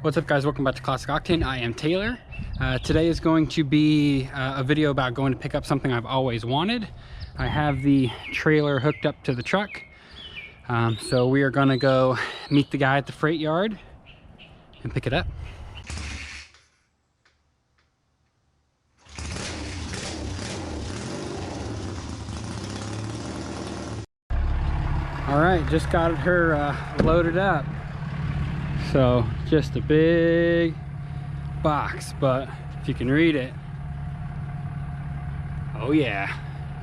What's up, guys? Welcome back to Classic Octane. I am Taylor. Today is going to be a video about going to pick up something I've always wanted. I have the trailer hooked up to the truck. So we are gonna go meet the guy at the freight yard and pick it up. All right, just got her loaded up. So just a big box, but if you can read it, oh yeah,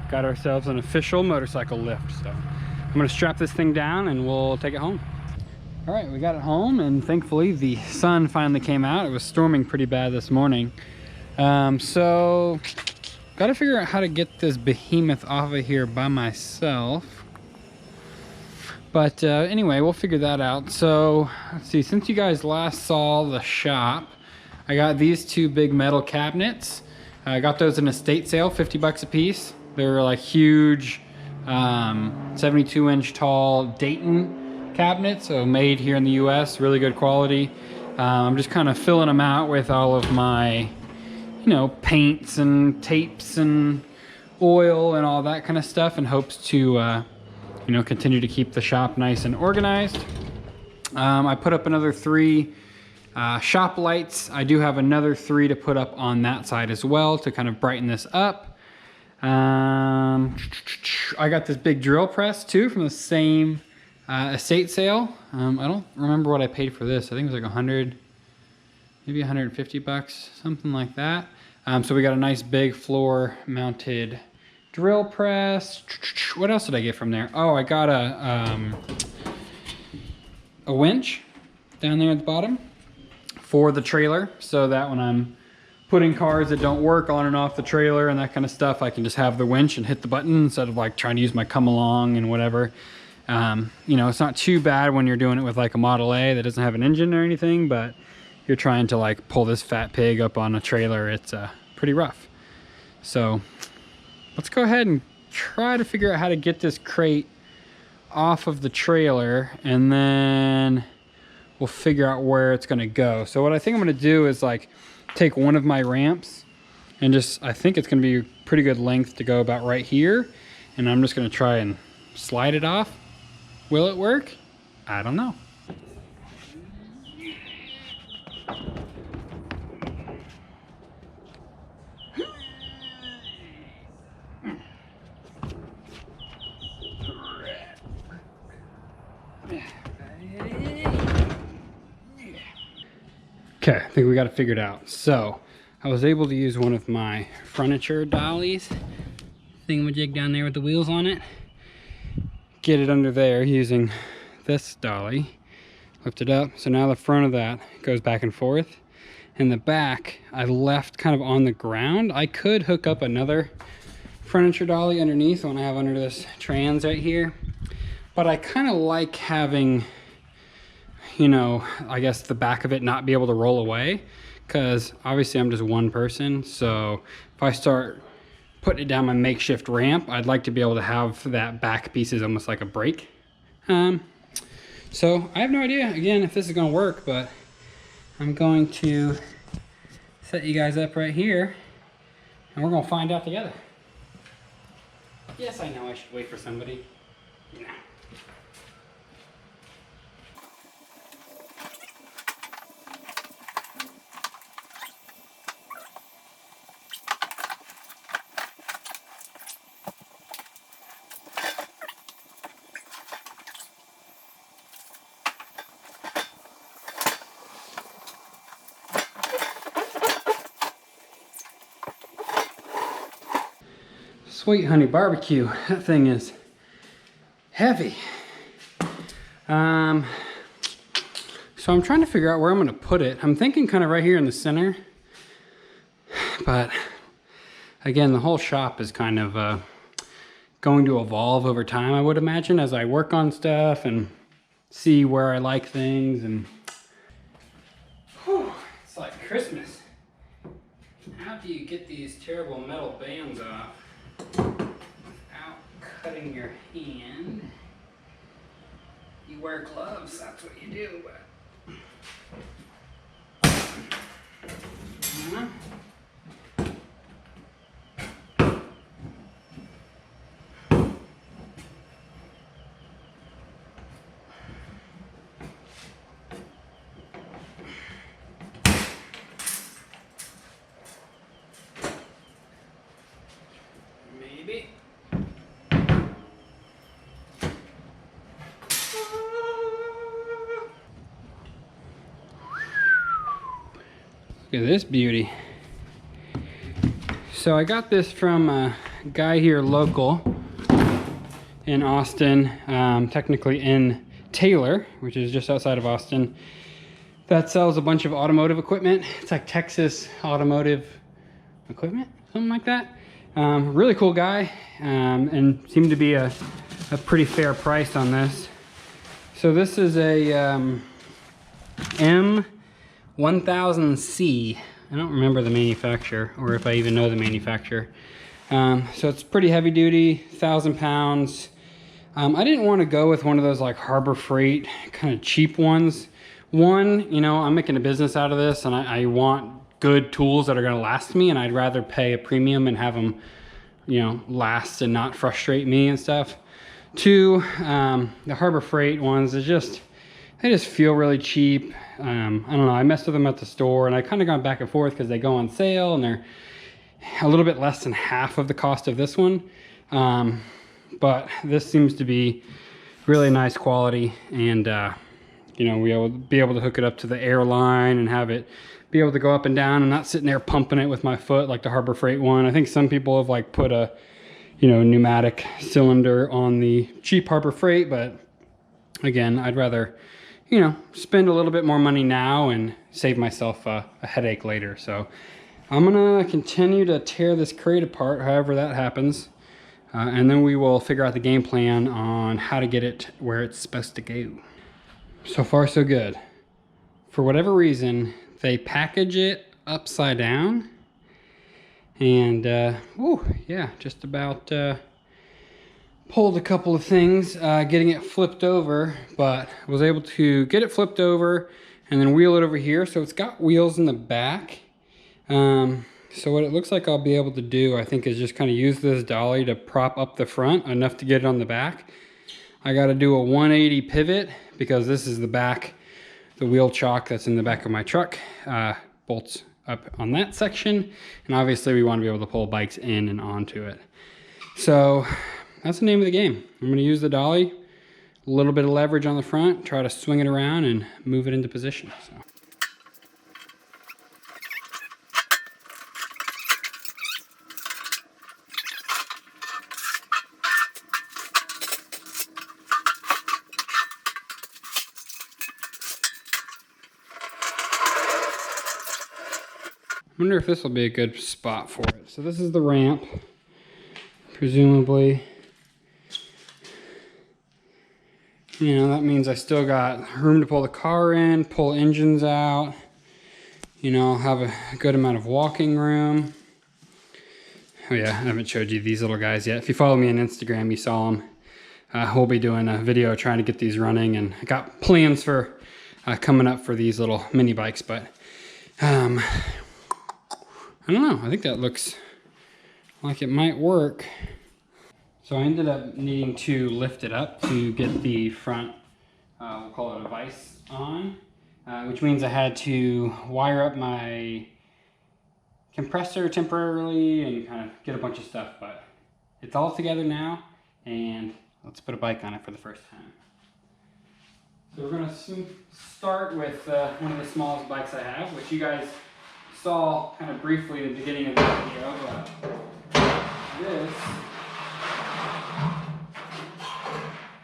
got ourselves an official motorcycle lift. So I'm gonna strap this thing down and we'll take it home. All right, we got it home, and thankfully the sun finally came out. It was storming pretty bad this morning. So gotta figure out how to get this behemoth off of here by myself. But anyway, we'll figure that out. So let's see, since you guys last saw the shop, I got these two big metal cabinets. I got those in a estate sale, 50 bucks a piece. They're like huge 72-inch tall Dayton cabinets, so made here in the US, really good quality. I'm just kind of filling them out with all of my, you know, paints and tapes and oil and all that kind of stuff in hopes to you know, continue to keep the shop nice and organized. I put up another 3 shop lights. I do have another 3 to put up on that side as well to kind of brighten this up. I got this big drill press too from the same estate sale. I don't remember what I paid for this. I think it was like 100, maybe 150 bucks, something like that. So we got a nice big floor mounted drill press. What else did I get from there? Oh, I got a winch down there at the bottom for the trailer, so that when I'm putting cars that don't work on and off the trailer and that kind of stuff, I can just have the winch and hit the button instead of like trying to use my come along and whatever. You know, it's not too bad when you're doing it with like a Model A that doesn't have an engine or anything, but you're trying to like pull this fat pig up on a trailer, it's pretty rough. So let's go ahead and try to figure out how to get this crate off of the trailer, and then we'll figure out where it's gonna go. So what I think I'm gonna do is like take one of my ramps and just, I think it's gonna be a pretty good length to go about right here, and I'm just gonna try and slide it off. Will it work? I don't know. Okay, I think we got it figured out. So I was able to use one of my furniture dollies, thingamajig down there with the wheels on it, get it under there using this dolly, lift it up. So now the front of that goes back and forth, and the back I left kind of on the ground. I could hook up another furniture dolly underneath, one I have under this trans right here, but I kind of like having, you know, I guess the back of it not be able to roll away, because obviously I'm just one person. So if I start putting it down my makeshift ramp, I'd like to be able to have that back piece is almost like a brake. So I have no idea, again, if this is gonna work, but I'm going to set you guys up right here and we're gonna find out together. Yes, I know I should wait for somebody. Nah. Sweet Honey BBQ, that thing is heavy. So I'm trying to figure out where I'm gonna put it. I'm thinking kind of right here in the center, but again, the whole shop is kind of going to evolve over time, I would imagine, as I work on stuff and see where I like things. And whew, it's like Christmas. How do you get these terrible metal bands off without cutting your hand? You wear gloves, that's what you do. But Look at this beauty. So I got this from a guy here local in Austin, technically in Taylor, which is just outside of Austin, that sells a bunch of automotive equipment. It's like Texas Automotive Equipment, something like that. Really cool guy, and seemed to be a pretty fair price on this. So this is a M1000C. I don't remember the manufacturer, or if I even know the manufacturer. So it's pretty heavy duty, 1,000 pounds. I didn't want to go with one of those like Harbor Freight kind of cheap ones. One, you know, I'm making a business out of this, and I want good tools that are going to last me, and I'd rather pay a premium and have them, you know, last and not frustrate me and stuff. Two, the Harbor Freight ones is just, they just feel really cheap. I don't know, I messed with them at the store, and I kind of gone back and forth because they go on sale and they're a little bit less than half of the cost of this one. But this seems to be really nice quality, and you know, we'll be able to hook it up to the airline and have it be able to go up and down. I'm not sitting there pumping it with my foot like the Harbor Freight one. I think some people have like put a, you know, pneumatic cylinder on the cheap Harbor Freight, but again, I'd rather, you know, spend a little bit more money now and save myself a headache later. So I'm gonna continue to tear this crate apart, however that happens, and then we will figure out the game plan on how to get it where it's supposed to go. So far so good. For whatever reason, they package it upside down, and yeah, just about pulled a couple of things getting it flipped over, but was able to get it flipped over and then wheel it over here. So it's got wheels in the back. So what it looks like I'll be able to do, I think, is just kind of use this dolly to prop up the front enough to get it on the back. I got to do a 180 pivot because this is the back, the wheel chock that's in the back of my truck bolts up on that section, and obviously we want to be able to pull bikes in and onto it. So that's the name of the game. I'm going to use the dolly, a little bit of leverage on the front, try to swing it around and move it into position. So. I wonder if this will be a good spot for it. So this is the ramp, presumably. You know, that means I still got room to pull the car in, pull engines out. You know, I'll have a good amount of walking room. Oh yeah, I haven't showed you these little guys yet. If you follow me on Instagram, you saw them. We'll be doing a video trying to get these running, and I got plans for coming up for these little mini bikes, but I don't know, I think that looks like it might work. So I ended up needing to lift it up to get the front, we'll call it a vise on, which means I had to wire up my compressor temporarily and kind of get a bunch of stuff, but it's all together now, and let's put a bike on it for the first time. So we're gonna start with one of the smallest bikes I have, which you guys saw kind of briefly at the beginning of the video.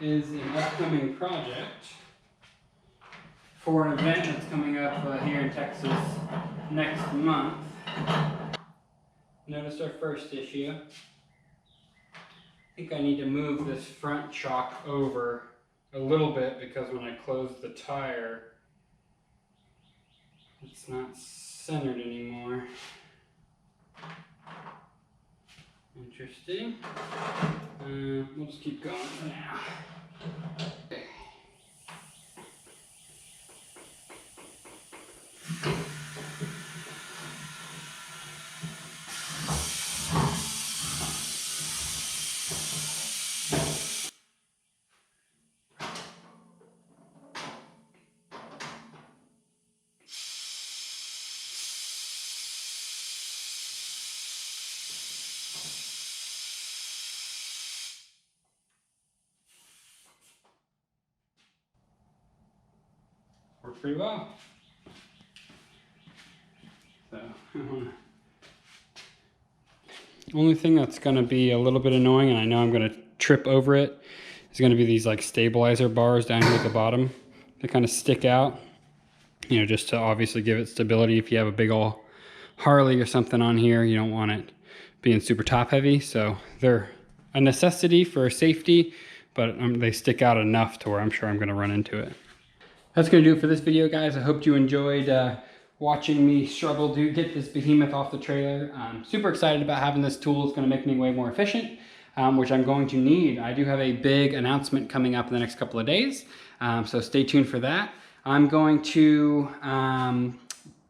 This is an upcoming project for an event that's coming up here in Texas next month. Notice our first issue. I think I need to move this front chock over a little bit because when I close the tire, it's not centered anymore. Interesting. We'll just keep going for now. Okay. Worked pretty well. So, only thing that's going to be a little bit annoying, and I know I'm going to trip over it, is going to be these like stabilizer bars down here at the bottom. They kind of stick out, you know, just to obviously give it stability. If you have a big old Harley or something on here, you don't want it being super top heavy. So they're a necessity for safety, but they stick out enough to where I'm sure I'm going to run into it. That's going to do it for this video, guys. I hope you enjoyed watching me struggle to get this behemoth off the trailer. I'm super excited about having this tool. It's going to make me way more efficient, which I'm going to need. I do have a big announcement coming up in the next couple of days, so stay tuned for that. I'm going to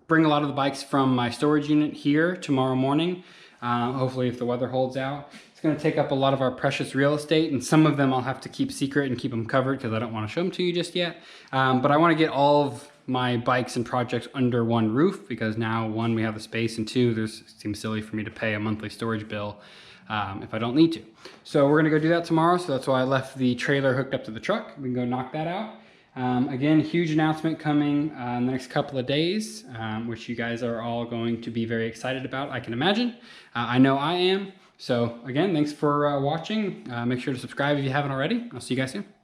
bring a lot of the bikes from my storage unit here tomorrow morning, hopefully if the weather holds out. It's going to take up a lot of our precious real estate, and some of them I'll have to keep secret and keep them covered because I don't want to show them to you just yet. But I want to get all of my bikes and projects under one roof, because now, one, we have the space, and two, it seems silly for me to pay a monthly storage bill if I don't need to. So we're gonna go do that tomorrow, so that's why I left the trailer hooked up to the truck. We can go knock that out. Again, huge announcement coming in the next couple of days, which you guys are all going to be very excited about, I can imagine. I know I am. So again, thanks for watching. Make sure to subscribe if you haven't already. I'll see you guys soon.